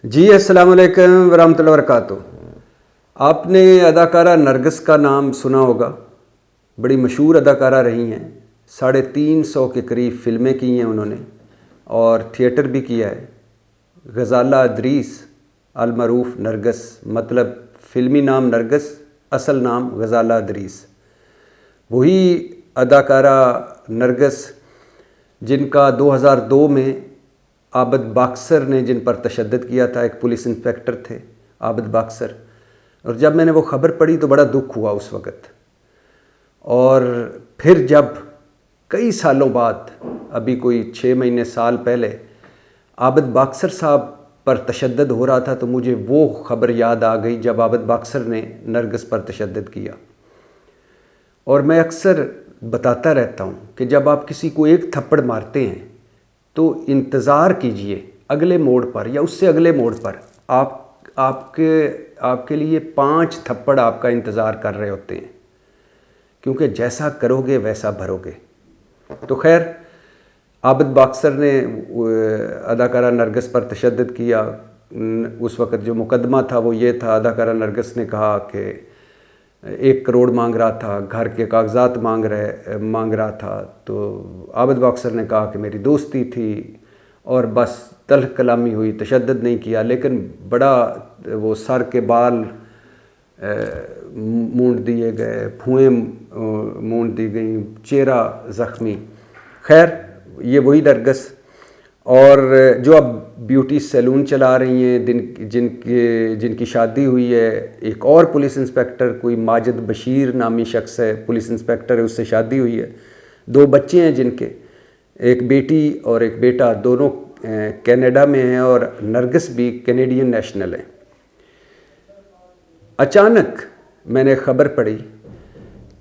جی السلام علیکم ورحمۃ اللہ وبرکاتہ۔ آپ نے اداکارہ نرگس کا نام سنا ہوگا، بڑی مشہور اداکارہ رہی ہیں، 350 کے قریب فلمیں کی ہیں انہوں نے اور تھیٹر بھی کیا ہے۔ غزالہ ادریس المعروف نرگس، مطلب فلمی نام نرگس، اصل نام غزالہ ادریس، وہی اداکارہ نرگس جن کا 2002 میں عابد باکسر نے جن پر تشدد کیا تھا، ایک پولیس انسپکٹر تھے عابد باکسر، اور جب میں نے وہ خبر پڑھی تو بڑا دکھ ہوا اس وقت۔ اور پھر جب کئی سالوں بعد، ابھی کوئی 6 مہینے سال پہلے، عابد باکسر صاحب پر تشدد ہو رہا تھا تو مجھے وہ خبر یاد آ گئی جب عابد باکسر نے نرگس پر تشدد کیا۔ اور میں اکثر بتاتا رہتا ہوں کہ جب آپ کسی کو ایک تھپڑ مارتے ہیں تو انتظار کیجئے اگلے موڑ پر یا اس سے اگلے موڑ پر آپ کے لیے 5 تھپڑ آپ کا انتظار کر رہے ہوتے ہیں، کیونکہ جیسا کرو گے ویسا بھرو گے۔ تو خیر، عابد باکسر نے اداکارہ نرگس پر تشدد کیا۔ اس وقت جو مقدمہ تھا وہ یہ تھا، اداکارہ نرگس نے کہا کہ 1 کروڑ مانگ رہا تھا، گھر کے کاغذات مانگ رہا تھا، تو عابد باکسر نے کہا کہ میری دوستی تھی، اور بس تلخ کلامی ہوئی، تشدد نہیں کیا، لیکن بڑا وہ سر کے بال مونڈ دیے گئے، بھوئیں مونڈ دی گئیں، چہرہ زخمی۔ خیر، یہ وہی نرگس، اور جو اب بیوٹی سیلون چلا رہی ہیں، جن کی شادی ہوئی ہے ایک اور پولیس انسپکٹر، کوئی ماجد بشیر نامی شخص ہے، پولیس انسپکٹر ہے، اس سے شادی ہوئی ہے، 2 بچے ہیں جن کے، ایک بیٹی اور ایک بیٹا، دونوں کینیڈا میں ہیں، اور نرگس بھی کینیڈین نیشنل ہیں۔ اچانک میں نے خبر پڑھی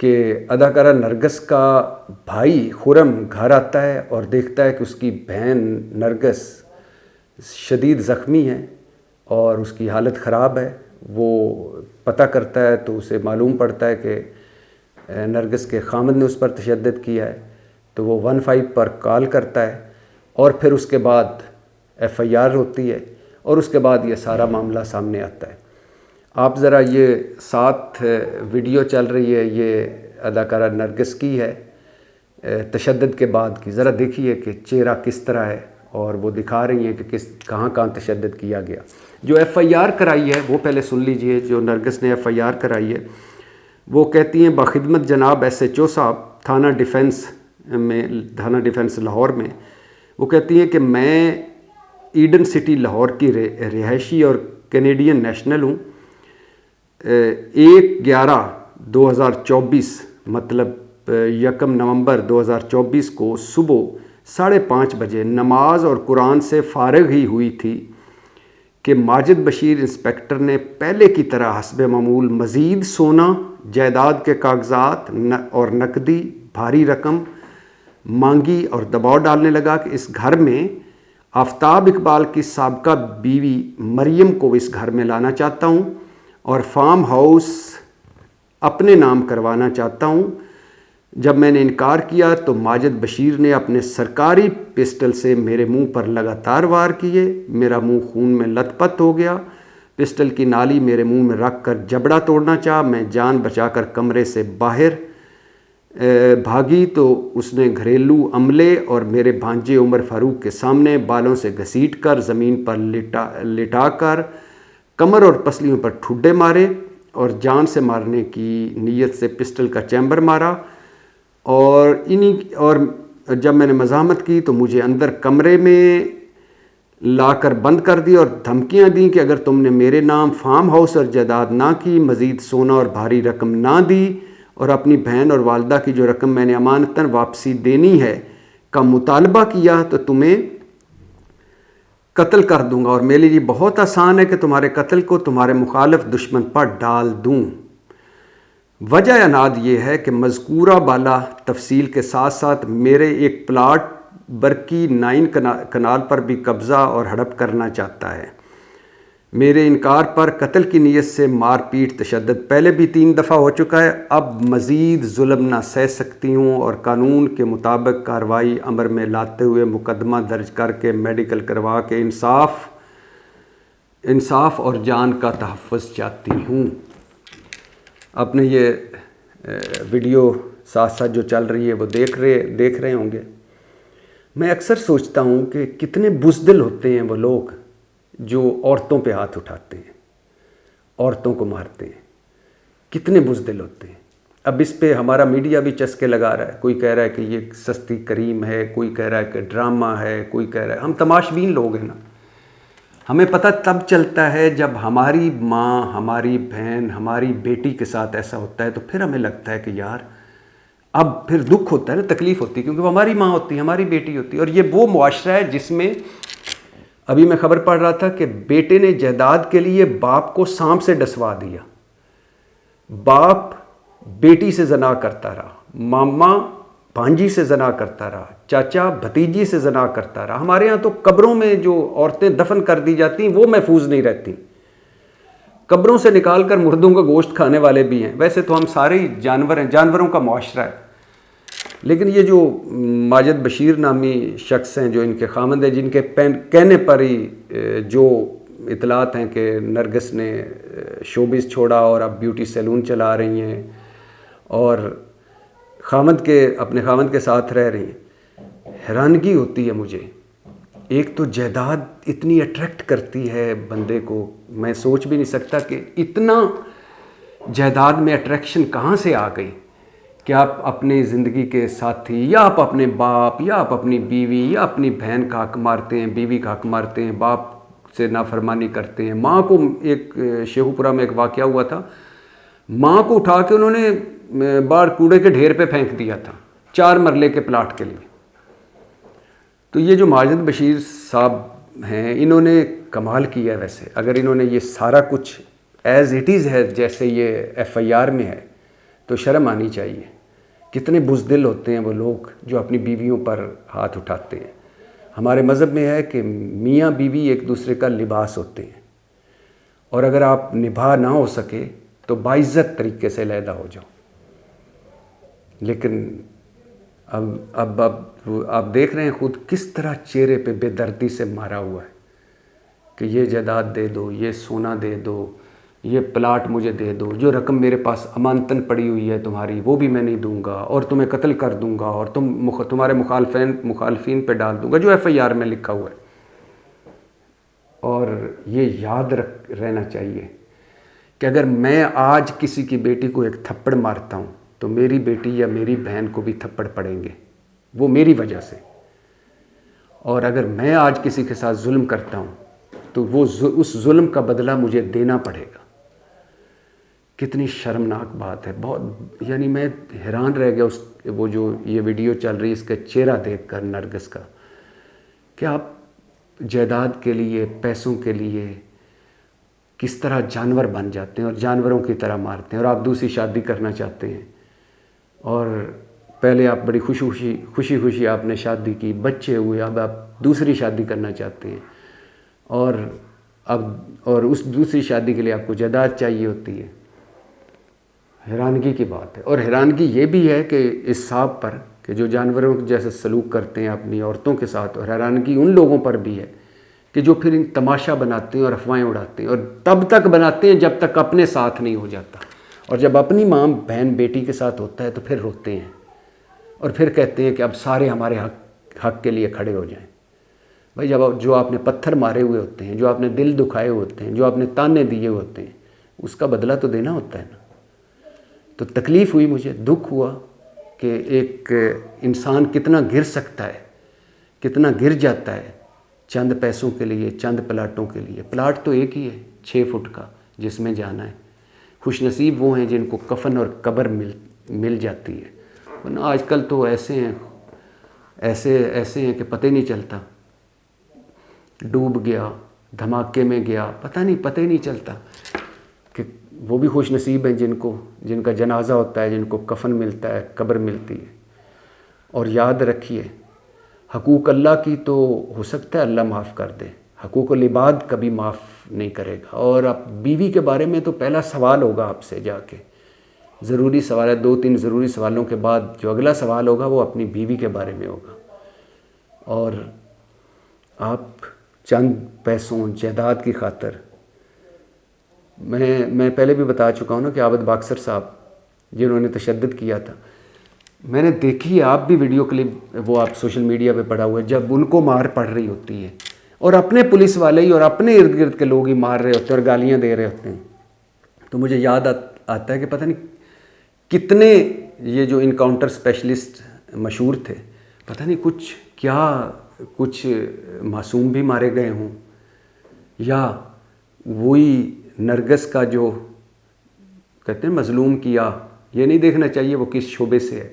کہ اداکارہ نرگس کا بھائی خرم گھر آتا ہے اور دیکھتا ہے کہ اس کی بہن نرگس شدید زخمی ہے اور اس کی حالت خراب ہے۔ وہ پتہ کرتا ہے تو اسے معلوم پڑتا ہے کہ نرگس کے خامد نے اس پر تشدد کیا ہے، تو وہ 15 پر کال کرتا ہے، اور پھر اس کے بعد FIR ہوتی ہے، اور اس کے بعد یہ سارا معاملہ سامنے آتا ہے۔ آپ ذرا یہ ساتھ ویڈیو چل رہی ہے، یہ اداکارہ نرگس کی ہے تشدد کے بعد کی، ذرا دیکھیے کہ چہرہ کس طرح ہے، اور وہ دکھا رہی ہیں کہ کہاں تشدد کیا گیا۔ جو FIR کرائی ہے وہ پہلے سن لیجئے، جو نرگس نے FIR کرائی ہے، وہ کہتی ہیں بخدمت جناب SHO صاحب تھانہ ڈیفنس لاہور میں، وہ کہتی ہیں کہ میں ایڈن سٹی لاہور کی رہائشی اور کینیڈین نیشنل ہوں۔ 1/11/2024 مطلب 1 نومبر 2024 کو صبح 5:30 بجے نماز اور قرآن سے فارغ ہی ہوئی تھی کہ ماجد بشیر انسپکٹر نے پہلے کی طرح حسب معمول مزید سونا، جائیداد کے کاغذات اور نقدی بھاری رقم مانگی، اور دباؤ ڈالنے لگا کہ اس گھر میں آفتاب اقبال کی سابقہ بیوی مریم کو اس گھر میں لانا چاہتا ہوں اور فارم ہاؤس اپنے نام کروانا چاہتا ہوں۔ جب میں نے انکار کیا تو ماجد بشیر نے اپنے سرکاری پسٹل سے میرے منہ پر لگاتار وار کیے، میرا منہ خون میں لت پت ہو گیا، پسٹل کی نالی میرے منہ میں رکھ کر جبڑا توڑنا چاہا، میں جان بچا کر کمرے سے باہر بھاگی تو اس نے گھریلو عملے اور میرے بھانجے عمر فاروق کے سامنے بالوں سے گھسیٹ کر زمین پر لٹا کر کمر اور پسلیوں پر ٹھڈے مارے، اور جان سے مارنے کی نیت سے پسٹل کا چیمبر مارا، اور جب میں نے مزاحمت کی تو مجھے اندر کمرے میں لا کر بند کر دی اور دھمکیاں دیں کہ اگر تم نے میرے نام فارم ہاؤس اور جائیداد نہ کی، مزید سونا اور بھاری رقم نہ دی، اور اپنی بہن اور والدہ کی جو رقم میں نے امانتاً واپسی دینی ہے کا مطالبہ کیا، تو تمہیں قتل کر دوں گا، اور میرے لیے بہت آسان ہے کہ تمہارے قتل کو تمہارے مخالف دشمن پر ڈال دوں۔ وجہ عناد یہ ہے کہ مذکورہ بالا تفصیل کے ساتھ ساتھ میرے ایک پلاٹ برکی 9 کنال پر بھی قبضہ اور ہڑپ کرنا چاہتا ہے۔ میرے انکار پر قتل کی نیت سے مار پیٹ تشدد پہلے بھی 3 دفعہ ہو چکا ہے، اب مزید ظلم نہ سہ سکتی ہوں، اور قانون کے مطابق کارروائی عمل میں لاتے ہوئے مقدمہ درج کر کے میڈیکل کروا کے انصاف انصاف اور جان کا تحفظ چاہتی ہوں. آپ نے یہ ویڈیو ساتھ ساتھ جو چل رہی ہے وہ دیکھ رہے ہوں گے. میں اکثر سوچتا ہوں کہ کتنے بزدل ہوتے ہیں وہ لوگ جو عورتوں پہ ہاتھ اٹھاتے ہیں، عورتوں کو مارتے ہیں. کتنے بزدل ہوتے ہیں. اب اس پہ ہمارا میڈیا بھی چسکے لگا رہا ہے. کوئی کہہ رہا ہے کہ یہ سستی کریم ہے، کوئی کہہ رہا ہے کہ ڈرامہ ہے، کوئی کہہ رہا ہے. ہم تماش بین لوگ ہیں نا. ہمیں پتہ تب چلتا ہے جب ہماری ماں، ہماری بہن، ہماری بیٹی کے ساتھ ایسا ہوتا ہے، تو پھر ہمیں لگتا ہے کہ یار اب پھر دکھ ہوتا ہے نا، تکلیف ہوتی ہے، کیونکہ وہ ہماری ماں ہوتی ہے، ہماری بیٹی ہوتی ہے. اور یہ وہ معاشرہ ہے جس میں ابھی میں خبر پڑھ رہا تھا کہ بیٹے نے جائیداد کے لیے باپ کو سانپ سے ڈسوا دیا. باپ بیٹی سے زنا کرتا رہا، ماما بھانجی سے زنا کرتا رہا، چاچا بھتیجی سے زنا کرتا رہا. ہمارے یہاں تو قبروں میں جو عورتیں دفن کر دی جاتی ہیں وہ محفوظ نہیں رہتی. قبروں سے نکال کر مردوں کا گوشت کھانے والے بھی ہیں. ویسے تو ہم سارے ہی جانور ہیں، جانوروں کا معاشرہ ہے. لیکن یہ جو ماجد بشیر نامی شخص ہیں جو ان کے خامند ہیں، جن کے کہنے پر ہی جو اطلاعات ہیں کہ نرگس نے شوبز چھوڑا اور اب بیوٹی سیلون چلا رہی ہیں اور اپنے خامند کے ساتھ رہ رہی ہیں، حیرانگی ہوتی ہے مجھے. ایک تو جائیداد اتنی اٹریکٹ کرتی ہے بندے کو، میں سوچ بھی نہیں سکتا کہ اتنا جائیداد میں اٹریکشن کہاں سے آ گئی کہ آپ اپنی زندگی کے ساتھی یا آپ اپنے باپ یا آپ اپنی بیوی یا اپنی بہن کا حق مارتے ہیں، بیوی کا حق مارتے ہیں، باپ سے نافرمانی کرتے ہیں. ماں کو ایک شیخو پورہ میں ایک واقعہ ہوا تھا، ماں کو اٹھا کے انہوں نے باہر کوڑے کے ڈھیر پہ پھینک دیا تھا 4 مرلے کے پلاٹ کے لیے. تو یہ جو ماجد بشیر صاحب ہیں، انہوں نے کمال کیا ہے. ویسے اگر انہوں نے یہ سارا کچھ ایز اٹ از ہے جیسے یہ ایف آئی آر میں ہے تو شرم آنی چاہیے. کتنے بزدل ہوتے ہیں وہ لوگ جو اپنی بیویوں پر ہاتھ اٹھاتے ہیں. ہمارے مذہب میں ہے کہ میاں بیوی ایک دوسرے کا لباس ہوتے ہیں، اور اگر آپ نبھا نہ ہو سکے تو باعزت طریقے سے علیحدہ ہو جاؤ. لیکن اب آپ دیکھ رہے ہیں خود کس طرح چہرے پہ بے دردی سے مارا ہوا ہے کہ یہ جائیداد دے دو، یہ سونا دے دو، یہ پلاٹ مجھے دے دو، جو رقم میرے پاس امانتاً پڑی ہوئی ہے تمہاری وہ بھی میں نہیں دوں گا، اور تمہیں قتل کر دوں گا، اور تمہارے مخالفین پہ ڈال دوں گا، جو ایف آئی آر میں لکھا ہوا ہے. اور یہ یاد رہنا چاہیے کہ اگر میں آج کسی کی بیٹی کو ایک تھپڑ مارتا ہوں تو میری بیٹی یا میری بہن کو بھی تھپڑ پڑیں گے، وہ میری وجہ سے. اور اگر میں آج کسی کے ساتھ ظلم کرتا ہوں تو اس ظلم کا بدلہ مجھے دینا پڑے گا. کتنی شرمناک بات ہے. بہت یعنی میں حیران رہ گیا وہ جو یہ ویڈیو چل رہی ہے اس کا چہرہ دیکھ کر نرگس کا، کہ آپ جائیداد کے لیے، پیسوں کے لیے کس طرح جانور بن جاتے ہیں اور جانوروں کی طرح مارتے ہیں. اور آپ دوسری شادی کرنا چاہتے ہیں، اور پہلے آپ بڑی خوشی آپ نے شادی کی، بچے ہوئے، اب آپ دوسری شادی کرنا چاہتے ہیں، اور اس دوسری شادی کے لیے آپ کو جائیداد چاہیے ہوتی ہے. حیرانگی کی بات ہے. اور حیرانگی یہ بھی ہے کہ اس صاحب پر کہ جو جانوروں جیسے سلوک کرتے ہیں اپنی عورتوں کے ساتھ، اور حیرانگی ان لوگوں پر بھی ہے کہ جو پھر تماشا بناتے ہیں اور افواہیں اڑاتے ہیں، اور تب تک بناتے ہیں جب تک اپنے ساتھ نہیں ہو جاتا. اور جب اپنی ماں بہن بیٹی کے ساتھ ہوتا ہے تو پھر روتے ہیں اور پھر کہتے ہیں کہ اب سارے ہمارے حق کے لیے کھڑے ہو جائیں. بھائی جو آپ نے پتھر مارے ہوئے ہوتے ہیں، جو آپ نے دل دکھائے ہوتے ہیں، جو آپ نے تانے دیے ہوتے ہیں، اس کا بدلہ تو دینا ہوتا ہے نا. تو تکلیف ہوئی، مجھے دکھ ہوا کہ ایک انسان کتنا گر سکتا ہے، کتنا گر جاتا ہے چند پیسوں کے لیے، چند پلاٹوں کے لیے. پلاٹ تو ایک ہی ہے 6 فٹ کا جس میں جانا ہے. خوش نصیب وہ ہیں جن کو کفن اور قبر مل جاتی ہے. ورنہ آج کل تو ایسے ہیں کہ پتہ ہی نہیں چلتا، ڈوب گیا، دھماکے میں گیا، پتہ ہی نہیں چلتا. کہ وہ بھی خوش نصیب ہیں جن کا جنازہ ہوتا ہے، جن کو کفن ملتا ہے، قبر ملتی ہے. اور یاد رکھیے، حقوق اللہ کی تو ہو سکتا ہے اللہ معاف کر دے، حقوق العباد کبھی معاف نہیں کرے گا. اور اب بیوی کے بارے میں تو پہلا سوال ہوگا آپ سے جا کے، ضروری سوال ہے. 2-3 ضروری سوالوں کے بعد جو اگلا سوال ہوگا وہ اپنی بیوی کے بارے میں ہوگا. اور آپ چند پیسوں، جائیداد کی خاطر میں پہلے بھی بتا چکا ہوں نا کہ عابد باکسر صاحب جنہوں نے تشدد کیا تھا، میں نے دیکھی ہے، آپ بھی ویڈیو کلپ وہ آپ سوشل میڈیا پہ پڑا ہوا ہے، جب ان کو مار پڑ رہی ہوتی ہے اور اپنے پولیس والے ہی اور اپنے ارد گرد کے لوگ ہی مار رہے ہوتے ہیں اور گالیاں دے رہے ہوتے ہیں، تو مجھے یاد آتا ہے کہ پتہ نہیں کتنے یہ جو انکاؤنٹر اسپیشلسٹ مشہور تھے، پتہ نہیں کچھ معصوم بھی مارے گئے ہوں، یا وہی نرگس کا جو کہتے ہیں مظلوم کیا، یہ نہیں دیکھنا چاہیے وہ کس شعبے سے ہے،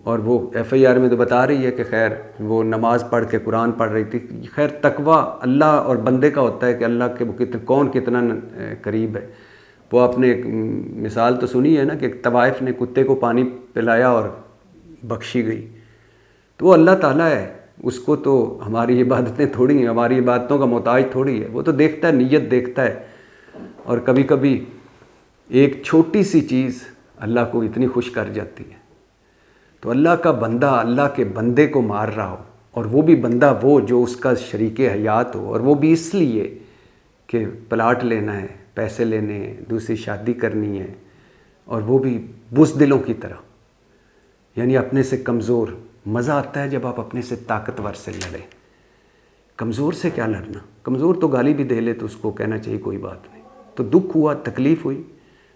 اور وہ ایف آئی آر میں تو بتا رہی ہے کہ خیر وہ نماز پڑھ کے قرآن پڑھ رہی تھی۔ خیر تقویٰ اللہ اور بندے کا ہوتا ہے کہ اللہ کے وہ کون کتنا قریب ہے۔ وہ آپ نے ایک مثال تو سنی ہے نا کہ ایک طوائف نے کتے کو پانی پلایا اور بخشی گئی، تو وہ اللہ تعالیٰ ہے، اس کو تو ہماری عبادتیں تھوڑی ہیں، ہماری عبادتوں کا محتاج تھوڑی ہے، وہ تو دیکھتا ہے، نیت دیکھتا ہے، اور کبھی کبھی ایک چھوٹی سی چیز اللہ کو اتنی خوش کر جاتی ہے۔ تو اللہ کا بندہ اللہ کے بندے کو مار رہا ہو، اور وہ بھی بندہ وہ جو اس کا شریک حیات ہو، اور وہ بھی اس لیے کہ پلاٹ لینا ہے، پیسے لینے ہیں، دوسری شادی کرنی ہے، اور وہ بھی بزدلوں کی طرح، یعنی اپنے سے کمزور۔ مزہ آتا ہے جب آپ اپنے سے طاقتور سے لڑیں، کمزور سے کیا لڑنا، کمزور تو گالی بھی دے لے تو اس کو کہنا چاہیے کوئی بات نہیں۔ تو دکھ ہوا، تکلیف ہوئی،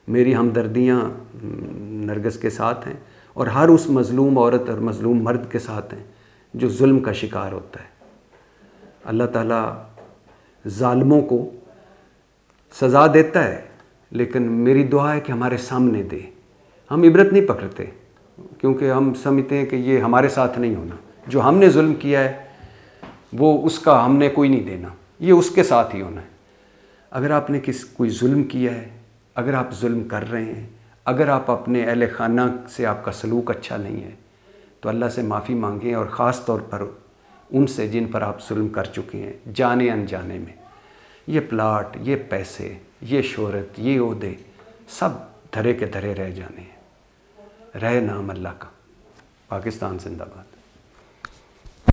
میری ہمدردیاں نرگس کے ساتھ ہیں، اور ہر اس مظلوم عورت اور مظلوم مرد کے ساتھ ہیں جو ظلم کا شکار ہوتا ہے۔ اللہ تعالیٰ ظالموں کو سزا دیتا ہے، لیکن میری دعا ہے کہ ہمارے سامنے دے، ہم عبرت نہیں پکڑتے، کیونکہ ہم سمجھتے ہیں کہ یہ ہمارے ساتھ نہیں ہونا، جو ہم نے ظلم کیا ہے وہ اس کا ہم نے کوئی نہیں دینا، یہ اس کے ساتھ ہی ہونا ہے۔ اگر آپ نے کوئی ظلم کیا ہے، اگر آپ ظلم کر رہے ہیں، اگر آپ اپنے اہل خانہ سے آپ کا سلوک اچھا نہیں ہے، تو اللہ سے معافی مانگیں، اور خاص طور پر ان سے جن پر آپ ظلم کر چکے ہیں جانے انجانے میں۔ یہ پلاٹ، یہ پیسے، یہ شہرت، یہ عہدے سب دھرے کے دھرے رہ جانے ہیں، رہے نام اللہ کا۔ پاکستان زندہ باد۔